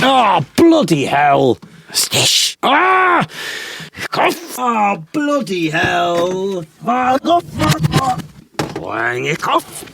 Oh, bloody hell. Stish. Ah! Cough. Oh, bloody hell. Oh, cough. Wang it, cough.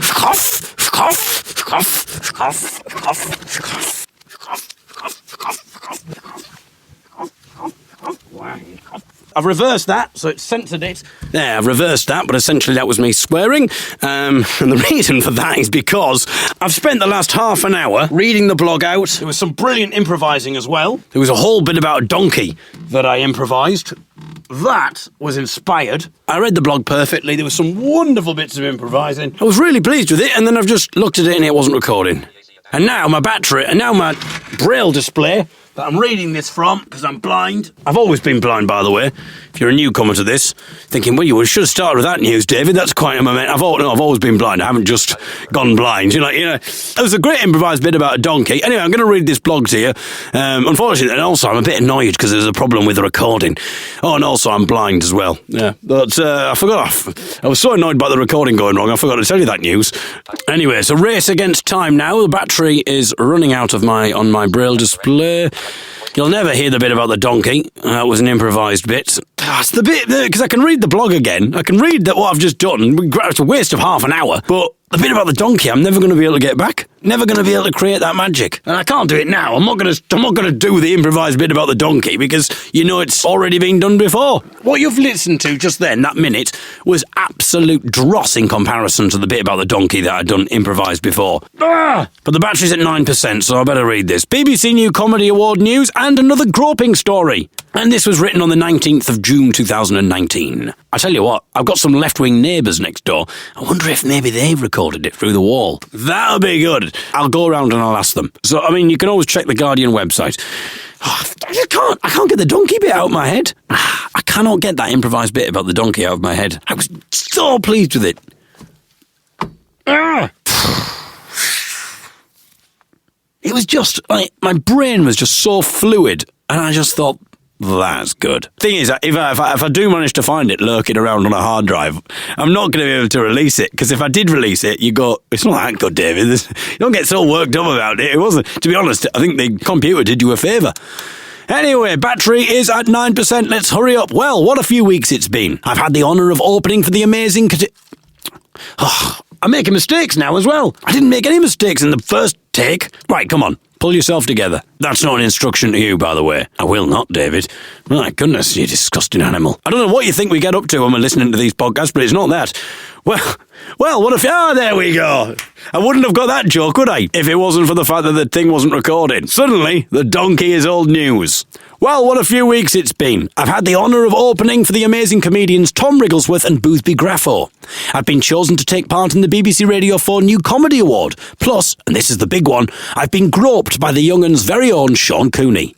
Cough. Cough. Cough. Cough. Cough. Cough. I've reversed that, so it's censored it. Yeah, I've reversed that, but essentially that was me swearing. And the reason for that is because I've spent the last half an hour reading the blog out. There was some brilliant improvising as well. There was a whole bit about a donkey that I improvised. That was inspired. I read the blog perfectly. There were some wonderful bits of improvising. I was really pleased with it, and then I've just looked at it and it wasn't recording. And now my braille display that I'm reading this from, because I'm blind. I've always been blind, by the way. If you're a newcomer to this, thinking, well, you should have started with that news, David. That's quite a moment. I've always been blind. I haven't just gone blind. You know. There was a great improvised bit about a donkey. Anyway, I'm going to read this blog to you. Unfortunately, and also I'm a bit annoyed because there's a problem with the recording. Oh, and also I'm blind as well. Yeah, but I forgot. I was so annoyed by the recording going wrong, I forgot to tell you that news. Anyway, it's a race against time now. The battery is running out on my braille display. You'll never hear the bit about the donkey. That was an improvised bit. That's the bit, because I can read the blog again. I can read what I've just done. It's a waste of half an hour. But the bit about the donkey, I'm never going to be able to get back. Never going to be able to create that magic. And I can't do it now. I'm not going to do the improvised bit about the donkey because it's already been done before. What you've listened to just then, that minute, was absolute dross in comparison to the bit about the donkey that I'd done improvised before. But the battery's at 9%, so I better read this. BBC New Comedy Award news and another groping story. And this was written on the 19th of June 2019. I tell you what, I've got some left-wing neighbours next door. I wonder if maybe they've recorded it through the wall. That'll be good. I'll go around and I'll ask them. So, you can always check the Guardian website. I can't get the donkey bit out of my head. I cannot get that improvised bit about the donkey out of my head. I was so pleased with it. It was just, my brain was just so fluid, and I just thought, that's good. Thing is, if I do manage to find it lurking around on a hard drive, I'm not going to be able to release it, because if I did release it, you go, it's not that good, David. You don't get so worked up about it. It wasn't, to be honest, I think the computer did you a favour. Anyway, battery is at 9%. Let's hurry up. Well, what a few weeks it's been. I've had the honour of opening for the amazing... I'm making mistakes now as well. I didn't make any mistakes in the first take. Right, come on. Pull yourself together. That's not an instruction to you, by the way. I will not, David. My goodness, you disgusting animal. I don't know what you think we get up to when we're listening to these podcasts, but it's not that. Well, what if... there we go. I wouldn't have got that joke, would I? If it wasn't for the fact that the thing wasn't recorded. Suddenly, the donkey is old news. Well, what a few weeks it's been. I've had the honour of opening for the amazing comedians Tom Wrigglesworth and Boothby Graffo. I've been chosen to take part in the BBC Radio 4 New Comedy Award. Plus, and this is the big one, I've been groped by the young'un's very own Sean Cooney.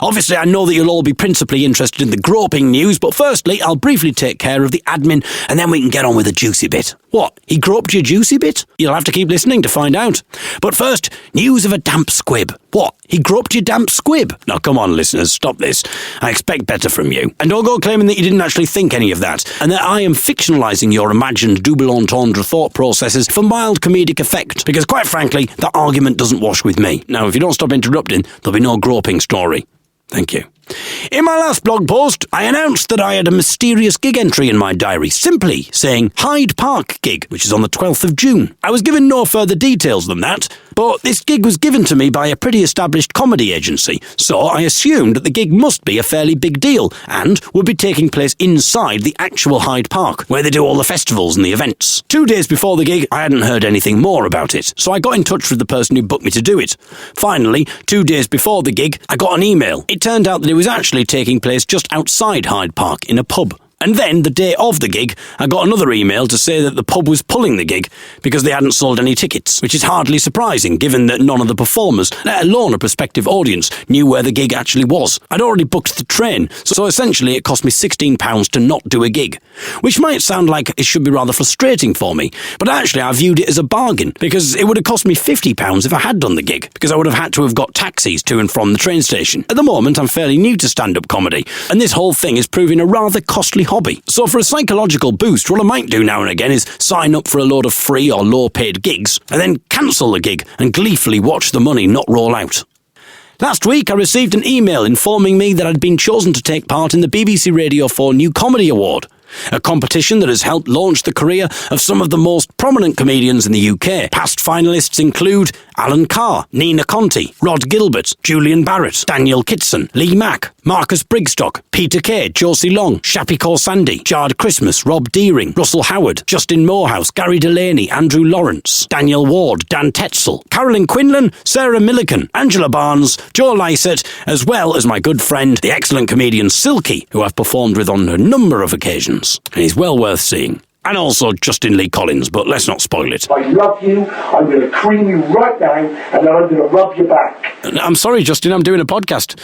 Obviously, I know that you'll all be principally interested in the groping news, but firstly, I'll briefly take care of the admin, and then we can get on with the juicy bit. What? He groped your juicy bit? You'll have to keep listening to find out. But first, news of a damp squib. What? He groped your damp squib? Now, come on, listeners, stop this. I expect better from you. And don't go claiming that you didn't actually think any of that, and that I am fictionalising your imagined double entendre thought processes for mild comedic effect, because quite frankly, that argument doesn't wash with me. Now, if you don't stop interrupting, there'll be no groping story. Thank you. In my last blog post, I announced that I had a mysterious gig entry in my diary, simply saying Hyde Park gig, which is on the 12th of June. I was given no further details than that, but this gig was given to me by a pretty established comedy agency, so I assumed that the gig must be a fairly big deal and would be taking place inside the actual Hyde Park, where they do all the festivals and the events. 2 days before the gig, I hadn't heard anything more about it, so I got in touch with the person who booked me to do it. Finally, 2 days before the gig, I got an email. It turned out that it was actually taking place just outside Hyde Park in a pub. And then, the day of the gig, I got another email to say that the pub was pulling the gig because they hadn't sold any tickets, which is hardly surprising given that none of the performers, let alone a prospective audience, knew where the gig actually was. I'd already booked the train, so essentially it cost me £16 to not do a gig, which might sound like it should be rather frustrating for me, but actually I viewed it as a bargain because it would have cost me £50 if I had done the gig, because I would have had to have got taxis to and from the train station. At the moment, I'm fairly new to stand-up comedy, and this whole thing is proving a rather costly hobby. So for a psychological boost, what I might do now and again is sign up for a load of free or low-paid gigs, and then cancel the gig and gleefully watch the money not roll out. Last week, I received an email informing me that I'd been chosen to take part in the BBC Radio 4 New Comedy Award, a competition that has helped launch the career of some of the most prominent comedians in the UK. Past finalists include Alan Carr, Nina Conti, Rod Gilbert, Julian Barrett, Daniel Kitson, Lee Mack, Marcus Brigstock, Peter Kay, Josie Long, Shappy Corsandi, Jard Christmas, Rob Deering, Russell Howard, Justin Morehouse, Gary Delaney, Andrew Lawrence, Daniel Ward, Dan Tetzel, Carolyn Quinlan, Sarah Millican, Angela Barnes, Joe Lysett, as well as my good friend, the excellent comedian Silky, who I've performed with on a number of occasions, and he's well worth seeing. And also Justin Lee Collins, but let's not spoil it. I love you, I'm going to cream you right now, and then I'm going to rub your back. I'm sorry, Justin, I'm doing a podcast.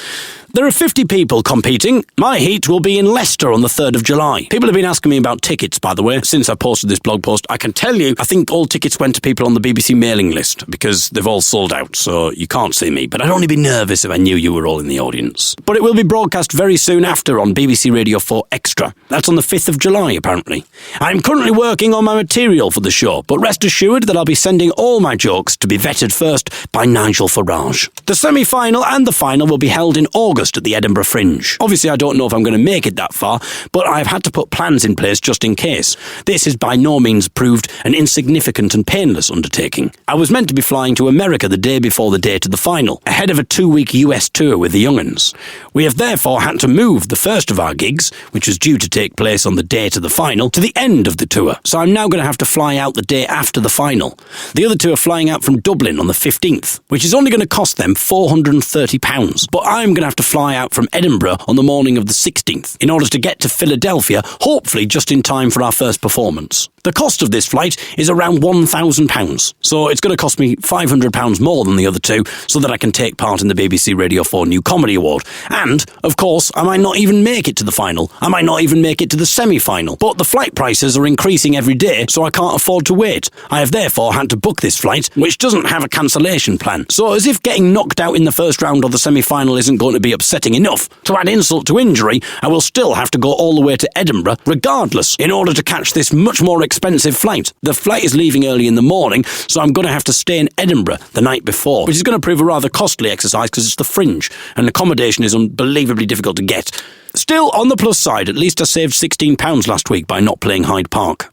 There are 50 people competing. My heat will be in Leicester on the 3rd of July. People have been asking me about tickets, by the way, since I posted this blog post. I can tell you, I think all tickets went to people on the BBC mailing list because they've all sold out, so you can't see me. But I'd only be nervous if I knew you were all in the audience. But it will be broadcast very soon after on BBC Radio 4 Extra. That's on the 5th of July, apparently. I'm currently working on my material for the show, but rest assured that I'll be sending all my jokes to be vetted first by Nigel Farage. The semi-final and the final will be held in August at the Edinburgh Fringe. Obviously, I don't know if I'm going to make it that far, but I've had to put plans in place just in case. This has by no means proved an insignificant and painless undertaking. I was meant to be flying to America the day before the date of the final, ahead of a 2-week US tour with the Young'uns. We have therefore had to move the first of our gigs, which was due to take place on the date of the final, to the end of the tour, so I'm now going to have to fly out the day after the final. The other two are flying out from Dublin on the 15th, which is only going to cost them £430, but I'm going to have to fly out from Edinburgh on the morning of the 16th in order to get to Philadelphia, hopefully just in time for our first performance. The cost of this flight is around £1,000, so it's going to cost me £500 more than the other two so that I can take part in the BBC Radio 4 New Comedy Award. And, of course, I might not even make it to the final. I might not even make it to the semi-final. But the flight prices are increasing every day, so I can't afford to wait. I have therefore had to book this flight, which doesn't have a cancellation plan. So as if getting knocked out in the first round or the semi-final isn't going to be upsetting enough, to add insult to injury, I will still have to go all the way to Edinburgh, regardless, in order to catch this much more expensive flight. The flight is leaving early in the morning, so I'm going to have to stay in Edinburgh the night before, which is going to prove a rather costly exercise because it's the Fringe, and accommodation is unbelievably difficult to get. Still, on the plus side, at least I saved £16 last week by not playing Hyde Park.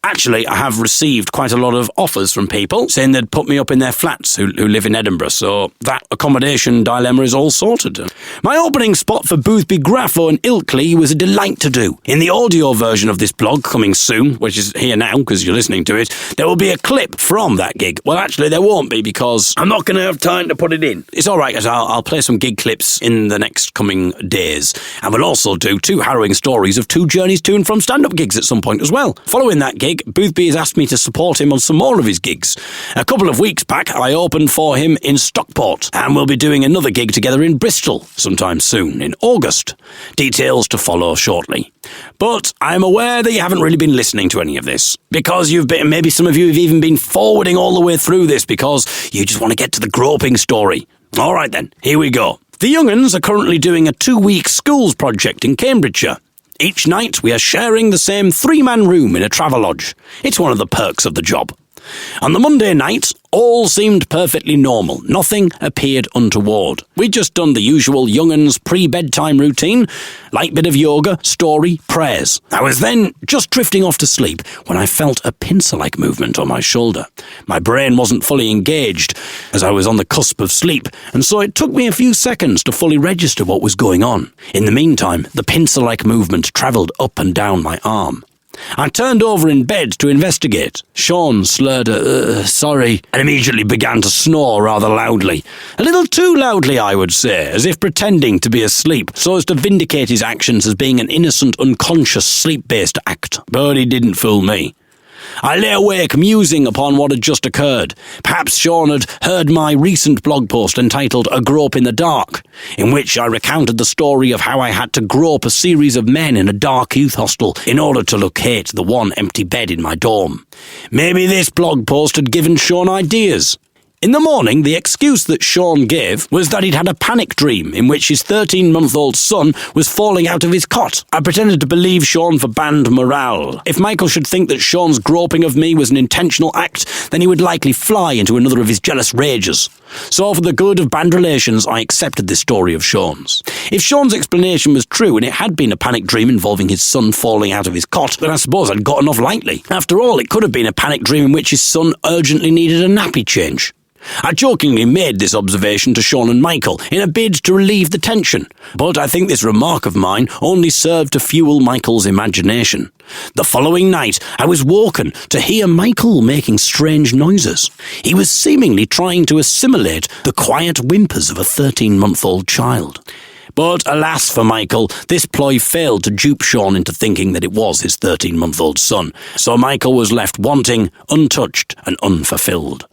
Actually, I have received quite a lot of offers from people saying they'd put me up in their flats who live in Edinburgh, so that accommodation dilemma is all sorted. My opening spot for Boothby Grapho and Ilkley was a delight to do. In the audio version of this blog, coming soon, which is here now because you're listening to it, there will be a clip from that gig. Well, actually, there won't be because I'm not going to have time to put it in. It's all right, I'll play some gig clips in the next coming days. And we'll also do 2 harrowing stories of 2 journeys to and from stand-up gigs at some point as well. Following that gig, Boothby has asked me to support him on some more of his gigs. A couple of weeks back, I opened for him in Stockport, and we'll be doing another gig together in Bristol sometime soon, in August. Details to follow shortly. But I'm aware that you haven't really been listening to any of this, because maybe some of you have even been forwarding all the way through this because you just want to get to the Groping story. All right then, here we go. The Young'uns are currently doing a 2-week schools project in Cambridgeshire. Each night we are sharing the same 3-man room in a Travelodge. It's one of the perks of the job. On the Monday night, all seemed perfectly normal. Nothing appeared untoward. We'd just done the usual Young'uns pre-bedtime routine, light bit of yoga, story, prayers. I was then just drifting off to sleep when I felt a pincer-like movement on my shoulder. My brain wasn't fully engaged as I was on the cusp of sleep, and so it took me a few seconds to fully register what was going on. In the meantime, the pincer-like movement travelled up and down my arm. I turned over in bed to investigate. Sean slurred sorry, and immediately began to snore rather loudly. A little too loudly, I would say, as if pretending to be asleep, so as to vindicate his actions as being an innocent, unconscious, sleep-based act. But he didn't fool me. I lay awake musing upon what had just occurred. Perhaps Sean had heard my recent blog post entitled A Grope in the Dark, in which I recounted the story of how I had to grope a series of men in a dark youth hostel in order to locate the one empty bed in my dorm. Maybe this blog post had given Sean ideas. In the morning, the excuse that Sean gave was that he'd had a panic dream in which his 13-month-old son was falling out of his cot. I pretended to believe Sean for band morale. If Michael should think that Sean's groping of me was an intentional act, then he would likely fly into another of his jealous rages. So for the good of band relations, I accepted this story of Sean's. If Sean's explanation was true and it had been a panic dream involving his son falling out of his cot, then I suppose I'd gotten off lightly. After all, it could have been a panic dream in which his son urgently needed a nappy change. I jokingly made this observation to Sean and Michael in a bid to relieve the tension, but I think this remark of mine only served to fuel Michael's imagination. The following night, I was woken to hear Michael making strange noises. He was seemingly trying to assimilate the quiet whimpers of a 13-month-old child. But alas for Michael, this ploy failed to dupe Sean into thinking that it was his 13-month-old son, so Michael was left wanting, untouched and unfulfilled.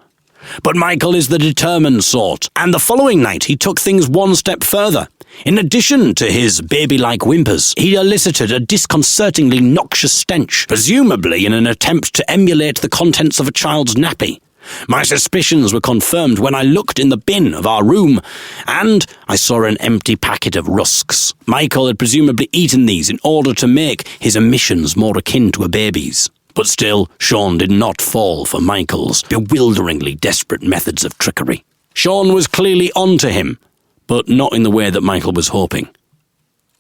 But Michael is the determined sort, and the following night he took things one step further. In addition to his baby-like whimpers, he elicited a disconcertingly noxious stench, presumably in an attempt to emulate the contents of a child's nappy. My suspicions were confirmed when I looked in the bin of our room, and I saw an empty packet of rusks. Michael had presumably eaten these in order to make his emissions more akin to a baby's. But still, Sean did not fall for Michael's bewilderingly desperate methods of trickery. Sean was clearly onto him, but not in the way that Michael was hoping.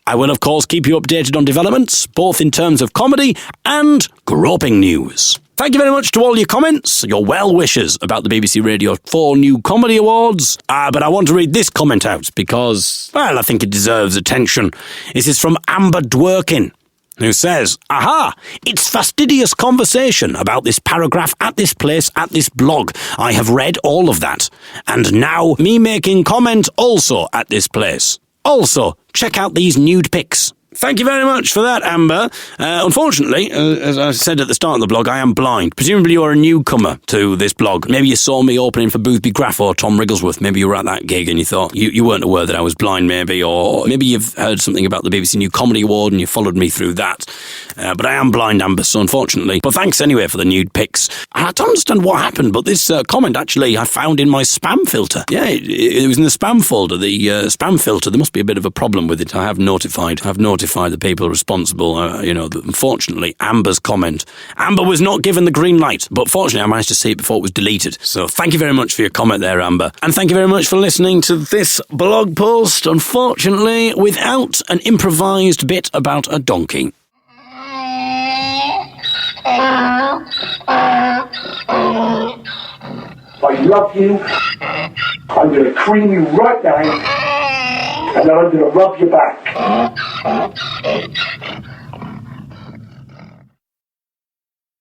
I will, of course, keep you updated on developments, both in terms of comedy and groping news. Thank you very much to all your comments, your well wishes about the BBC Radio 4 New Comedy Awards. But I want to read this comment out because, well, I think it deserves attention. This is from Amber Dworkin, who says, "Aha! It's fastidious conversation about this paragraph at this place at this blog. I have read all of that. And now me making comment also at this place. Also, check out these nude pics." Thank you very much for that, Amber. Unfortunately, as I said at the start of the blog, I am blind. Presumably you are a newcomer to this blog. Maybe you saw me opening for Boothby Graff or Tom Wrigglesworth. Maybe you were at that gig and you thought you weren't aware that I was blind, maybe. Or maybe you've heard something about the BBC New Comedy Award and you followed me through that. But I am blind, Amber, so unfortunately. But thanks anyway for the nude pics. I don't understand what happened, but this comment actually I found in my spam filter. Yeah, it was in the spam folder, the spam filter. There must be a bit of a problem with it. I have notified the people responsible. Unfortunately, Amber's comment. Amber was not given the green light, but fortunately I managed to see it before it was deleted. So thank you very much for your comment there, Amber. And thank you very much for listening to this blog post, unfortunately, without an improvised bit about a donkey. I love you. I'm going to cream you right down, and then I'm going to rub your back.